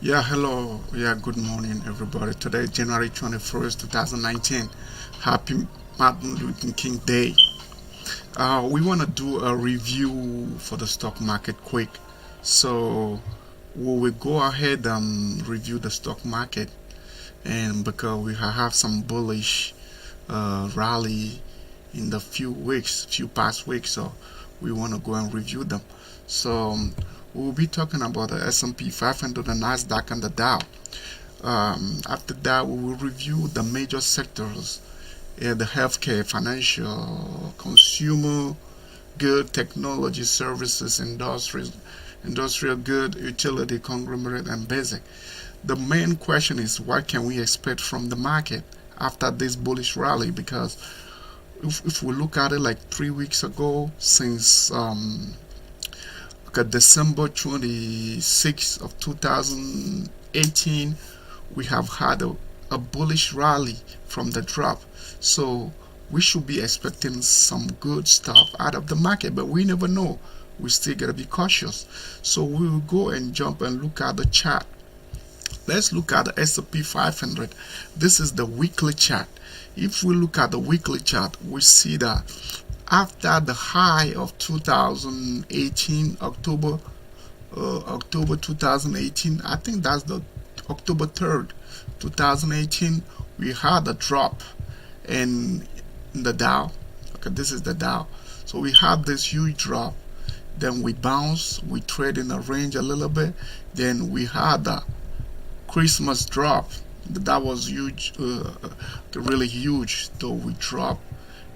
Yeah, hello. Yeah, good morning, everybody. Today, January 21st, 2019. Happy Martin Luther King Day. We want to do a review for the stock market quick. So, we will go ahead and review the stock market, and because we have some bullish rally in the few past weeks, so we want to go and review them. So, we'll be talking about the S&P 500, the Nasdaq, and the Dow. After that, we will review the major sectors: the healthcare, financial, consumer good, technology, services, industrial good, utility, conglomerate, and basic. The main question is what can we expect from the market after this bullish rally? Because if we look at it like 3 weeks ago, since December 26th of 2018, we have had a bullish rally from the drop. So we should be expecting some good stuff out of the market, but we never know. We still gotta be cautious. So we will go and jump and look at the chart. Let's look at the S&P 500. This is the weekly chart. If we look at the weekly chart, we see that after the high of 2018, October 2018, I think that's the October 3rd, 2018, we had a drop in the Dow. Okay, this is the Dow. So we had this huge drop. Then we bounce, we trade in a range a little bit. Then we had a Christmas drop. That was huge, really huge. Though we dropped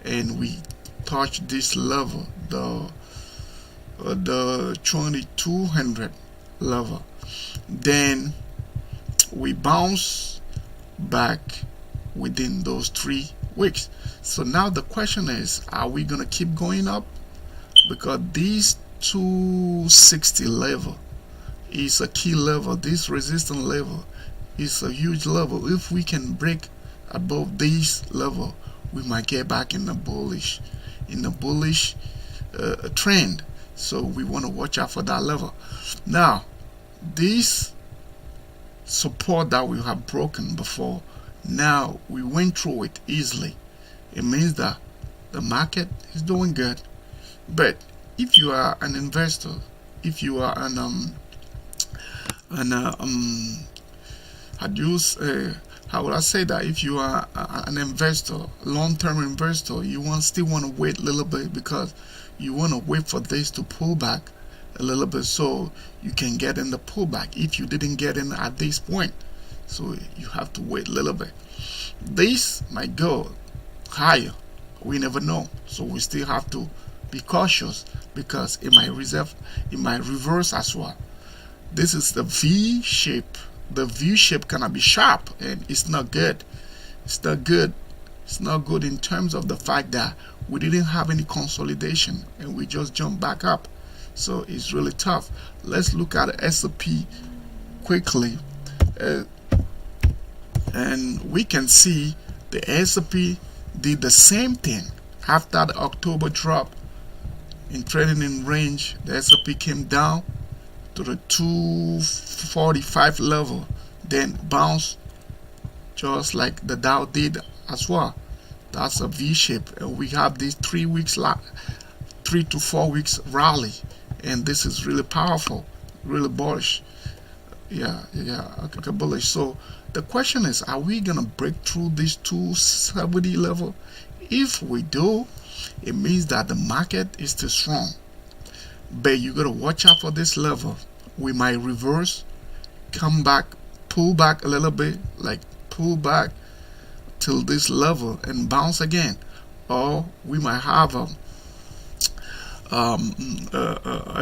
and we touched this level, the 2200 level. Then we bounce back within those 3 weeks. So now the question is, are we gonna keep going up? Because this 260 level is a key level. This resistance level is a huge level. If we can break above this level, we might get back in the bullish trend. So we want to watch out for that level. Now, this support that we have broken before, now we went through it easily. It means that the market is doing good. But if you are an investor, if you are an how would I say that? If you are an investor, long-term investor, you still want to wait a little bit because you want to wait for this to pull back a little bit so you can get in the pullback if you didn't get in at this point. So you have to wait a little bit. This might go higher. We never know. So we still have to be cautious because it might reverse as well. This is the V shape. The V shape cannot be sharp and it's not good. It's not good. It's not good in terms of the fact that we didn't have any consolidation and we just jumped back up. So it's really tough. Let's look at the S&P quickly, and we can see the S&P did the same thing after the October drop in trading in range. The S&P came down to the 245 level, then bounced just like the Dow did as well. That's a V shape, and we have these 3 to 4 weeks rally, and this is really powerful, really bullish. Okay, bullish. So the question is, are we gonna break through this 270 level? If we do, it means that the market is still strong. But you gotta watch out for this level. We might reverse, come back, pull back a little bit, like pull back till this level and bounce again, or we might have a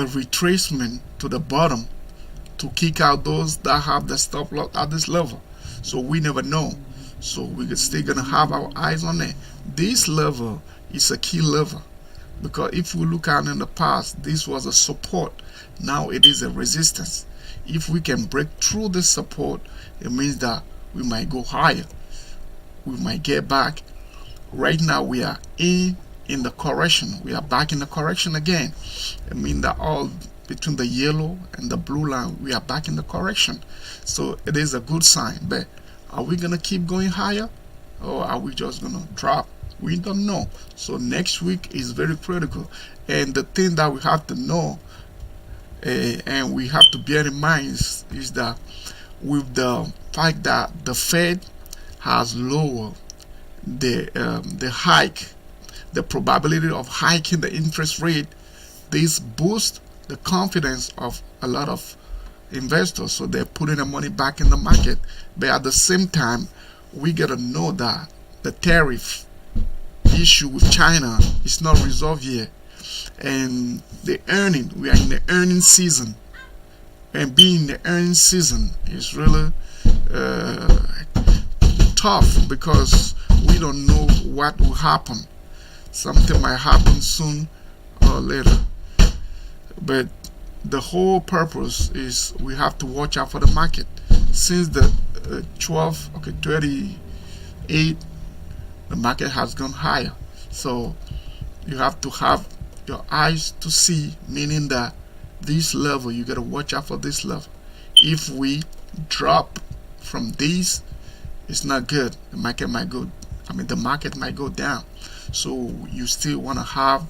retracement to the bottom to kick out those that have the stop loss at this level. So we never know. So we're still gonna have our eyes on it. This level is a key level because if we look at in the past, this was a support. Now it is a resistance. If we can break through this support, it means that we might go higher. We might get back. Right now we are in the correction. We are back in the correction again. It means that all between the yellow and the blue line, we are back in the correction. So it is a good sign. But are we gonna keep going higher, or are we just gonna drop? We don't know. So next week is very critical. And the thing that we have to know, and we have to bear in mind, is that with the fact that the Fed has lowered the hike, the probability of hiking the interest rate, this boosts the confidence of a lot of investors, so they're putting the money back in the market. But at the same time, we gotta know that the tariff issue with China is not resolved yet, and we are in the earning season, and being in the earning season is really tough, because we don't know what will happen. Something might happen soon or later. But the whole purpose is we have to watch out for the market. Since the 38, the market has gone higher. So you have to have your eyes to see, meaning that this level, you got to watch out for this level. If we drop from these, it's not good. The market might go down. So you still want to have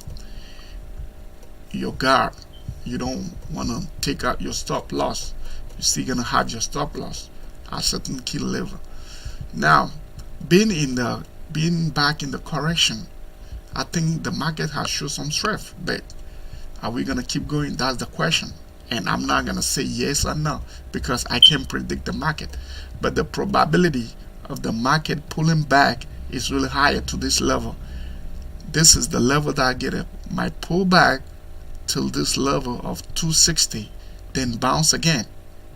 your guard. You don't want to take out your stop loss. You're still gonna have your stop loss at a certain key level. Now, being back in the correction, I think the market has shown some strength. But are we gonna keep going? That's the question. And I'm not gonna say yes or no, because I can't predict the market. But the probability of the market pulling back is really higher to this level. This is the level that I get it might pull back till this level of 260, then bounce again.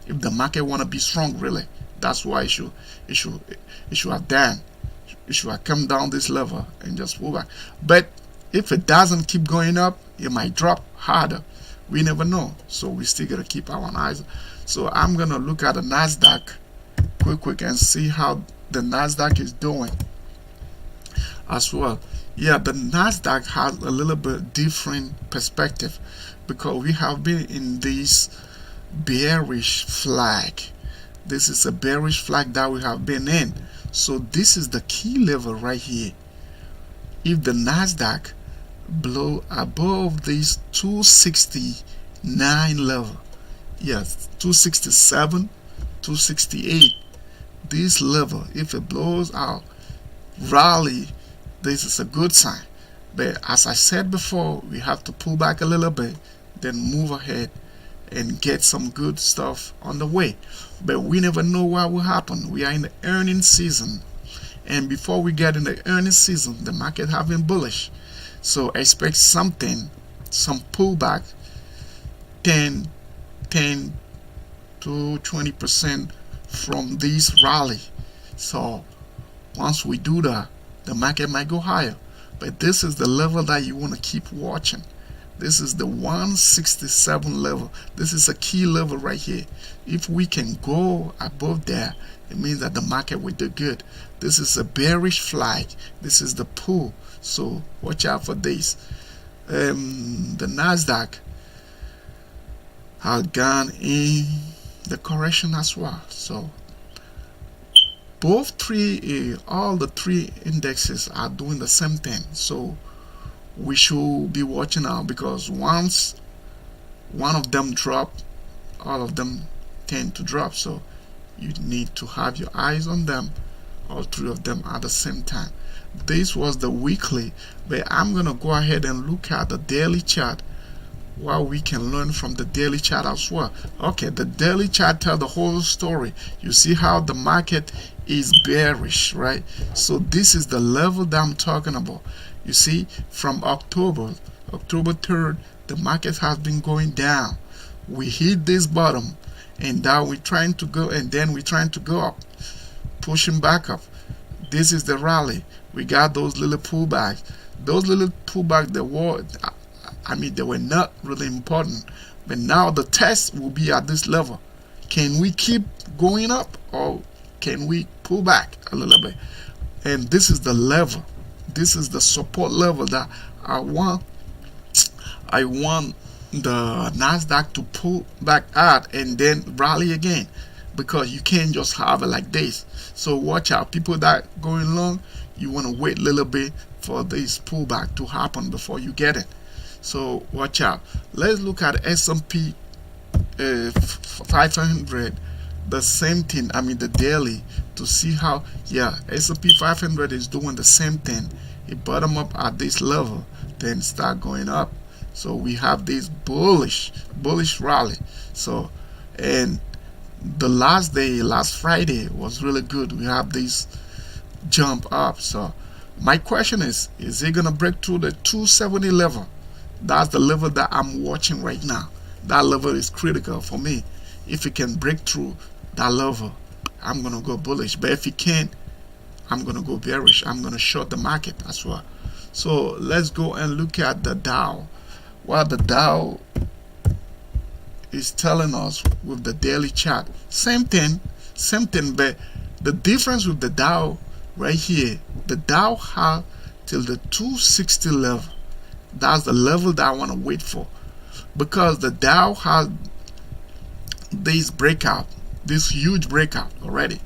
If the market want to be strong, really, that's why it should have done. It should have come down this level and just pull back. But if it doesn't keep going up, it might drop harder. We never know. So we still gotta keep our eyes. So I'm gonna look at the Nasdaq quick and see how the Nasdaq is doing as well. Yeah, the Nasdaq has a little bit different perspective, because we have been in this bearish flag. This is a bearish flag that we have been in. So this is the key level right here. If the Nasdaq blow above this 269 level, yes, 267, 268, this level, if it blows out, rally, this is a good sign. But as I said before, we have to pull back a little bit, then move ahead and get some good stuff on the way. But we never know what will happen. We are in the earnings season, and before we get in the earnings season, the market have been bullish. So expect something, some pullback, 10 to 20% from this rally. So once we do that, the market might go higher. But this is the level that you want to keep watching. This is the 167 level. This is a key level right here. If we can go above there, it means that the market will do good. This is a bearish flag. This is the pull. So watch out for this. The Nasdaq has gone in the correction as well. So all the three indexes are doing the same thing. So we should be watching out, because once one of them drop, all of them tend to drop. So you need to have your eyes on them, all three of them at the same time. This was the weekly, but I'm gonna go ahead and look at the daily chart, what we can learn from the daily chart as well. Okay, the daily chart tells the whole story. You see how the market is bearish, right? So this is the level that I'm talking about. You see, from October 3rd, the market has been going down. We hit this bottom, and now we're trying to go, and then we're trying to go up, pushing back up. This is the rally. We got those little pullbacks. Those little pullbacks, they were not really important. But now the test will be at this level. Can we keep going up, or can we pull back a little bit? And this is the level. This is the support level that I want the Nasdaq to pull back out and then rally again, because you can't just have it like this. So watch out, people that going long, you want to wait a little bit for this pullback to happen before you get it. So watch out. Let's look at S&P 500, the same thing, I mean the daily, to see how, yeah, S&P 500 is doing the same thing. It bottom up at this level, then start going up. So we have this bullish rally. So, and the last day, last Friday, was really good. We have this jump up. So my question is it gonna break through the 270 level? That's the level that I'm watching right now. That level is critical for me. If it can break through that level, I'm gonna go bullish. But if it can't, I'm gonna go bearish. I'm gonna short the market as well. So let's go and look at the Dow. What the Dow is telling us with the daily chart, same thing, but the difference with the Dow right here, the Dow has till the 260 level. That's the level that I want to wait for, because the Dow has this breakout, this huge breakout already.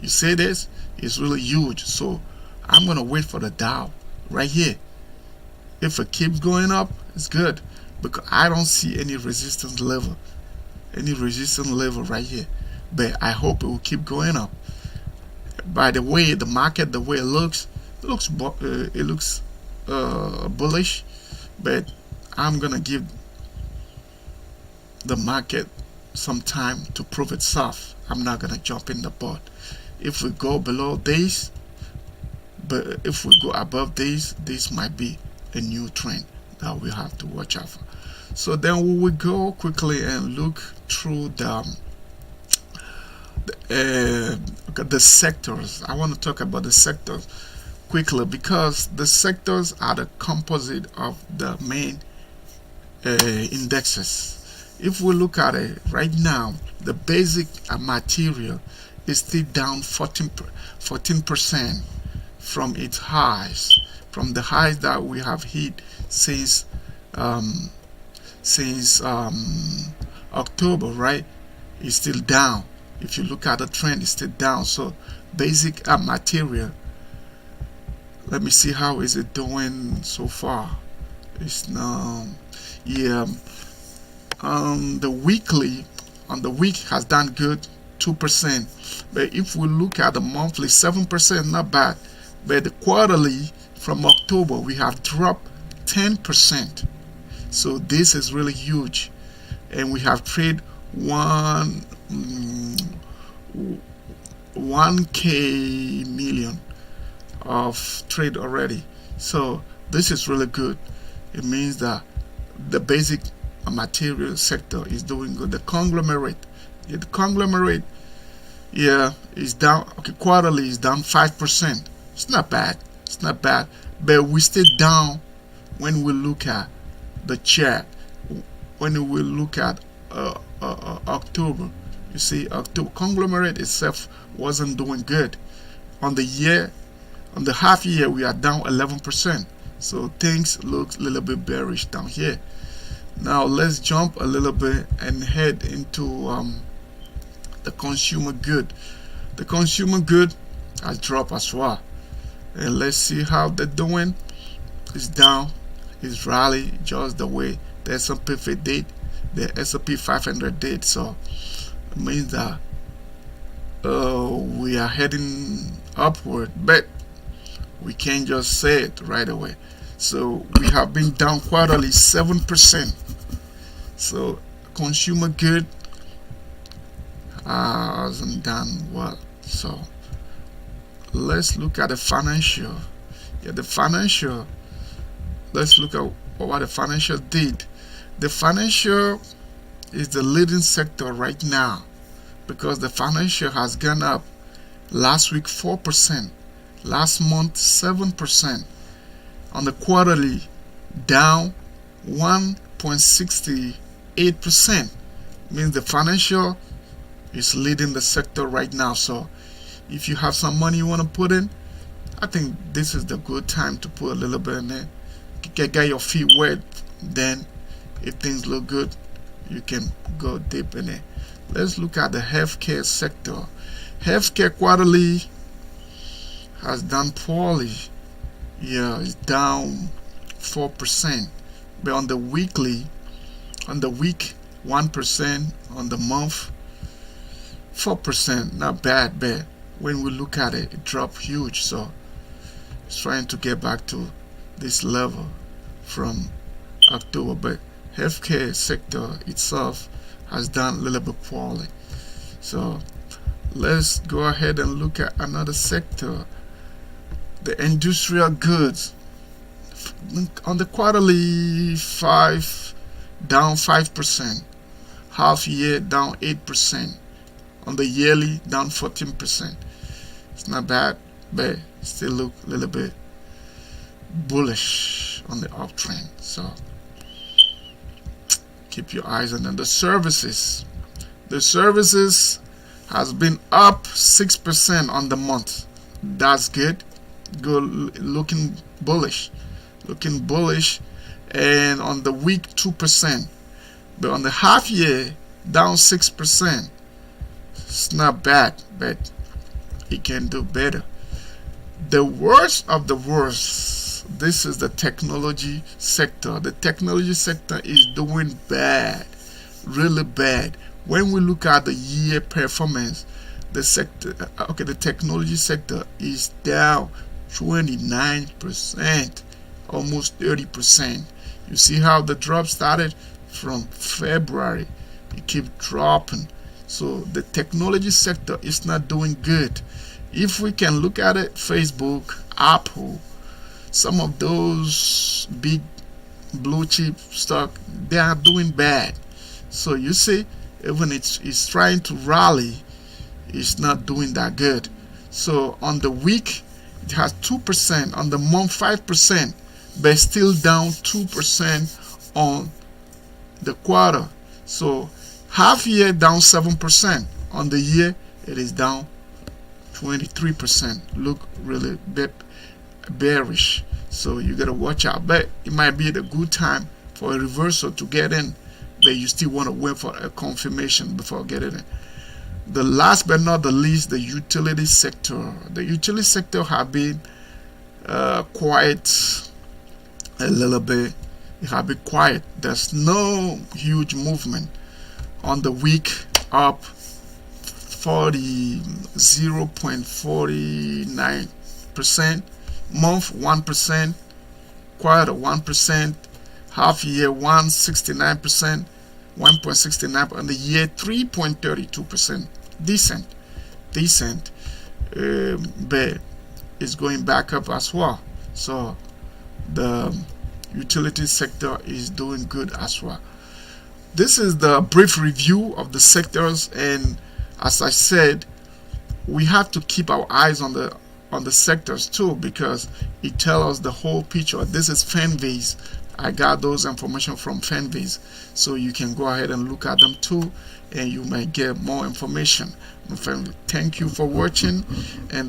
You see this? It's really huge. So I'm gonna wait for the Dow right here. If it keeps going up, it's good, because I don't see any resistance level right here. But I hope it will keep going up. By the way, the market, the way it looks bullish, but I'm gonna give the market some time to prove itself. I'm not gonna jump in the boat. If we go below this, but if we go above this might be a new trend that we have to watch out for. So then we will go quickly and look through the sectors. I want to talk about the sectors quickly, because the sectors are the composite of the main indexes. If we look at it right now, the basic material is still down 14% from its highs, from the highs that we have hit since October, right? It's still down. If you look at the trend, it's still down. So basic material, let me see how is it doing so far. It's now, yeah, on the week has done good, 2%. But if we look at the monthly, 7%, not bad. But the quarterly, from October, we have dropped 10%. So this is really huge, and we have traded 1K million of trade already. So this is really good. It means that the basic material sector is doing good. The conglomerate, is down. Okay, quarterly is down 5%. It's not bad. But we stay down when we look at the chart. When we look at October, you see, October conglomerate itself wasn't doing good. On the half year, we are down 11%. So things look a little bit bearish down here. Now let's jump a little bit and head into the consumer good. The consumer good has dropped as well, and let's see how they're doing. It's down. It's rally just the way the S&P 500 did, the S&P 500 did. So it means that we are heading upward, but we can't just say it right away. So we have been down quarterly 7%. So consumer good hasn't done well. So let's look at the financial. Let's look at what the financial did. The financial is the leading sector right now, because the financial has gone up last week 4%, last month 7%, on the quarterly down 1.68%. Means the financial is leading the sector right now. So if you have some money you want to put in, I think this is the good time to put a little bit in there. Get your feet wet, then If things look good, you can go deep in it. Let's look at the healthcare sector. Healthcare quarterly has done poorly. Yeah, it's down 4%. But on the week 1%, on the month 4%. Not bad, but when we look at it, it dropped huge. So it's trying to get back to this level from October. But healthcare sector itself has done a little bit poorly. So let's go ahead and look at another sector, the industrial goods. On the quarterly, down 5%, half year down 8%, on the yearly down 14%. It's not bad, but still look a little bit bullish on the uptrend. So keep your eyes on them. The services has been up 6% on the month. That's good. Looking bullish, and on the week 2%, but on the half year down 6%. It's not bad, but it can do better. The worst of the worst, this is the technology sector. The technology sector is doing bad, really bad. When we look at the year performance, the technology sector is down 29%, almost 30%. You see how the drop started from February. It keeps dropping. So the technology sector is not doing good. If we can look at it, Facebook, Apple, some of those big blue chip stock, they are doing bad. So you see, even it's trying to rally, it's not doing that good. So on the week, it has 2%, on the month 5%, but still down 2% on the quarter. So half year down 7, on the year it is down 23%. Look really bearish. So you gotta watch out. But it might be the good time for a reversal to get in, but you still want to wait for a confirmation before getting in. The last but not the least, the utility sector. The utility sector have been quiet a little bit. It have been quiet. There's no huge movement. On the week, up 0.49%, month 1%, quarter 1%, half year 1.69%, 1.69%, on the year 3.32%. Decent, but it's going back up as well. So the utility sector is doing good as well. This is the brief review of the sectors, and as I said, we have to keep our eyes on the sectors too, because it tells us the whole picture. This is Fanbase. I got those information from Fanbase, so you can go ahead and look at them too, and you might get more information. Thank you for watching, and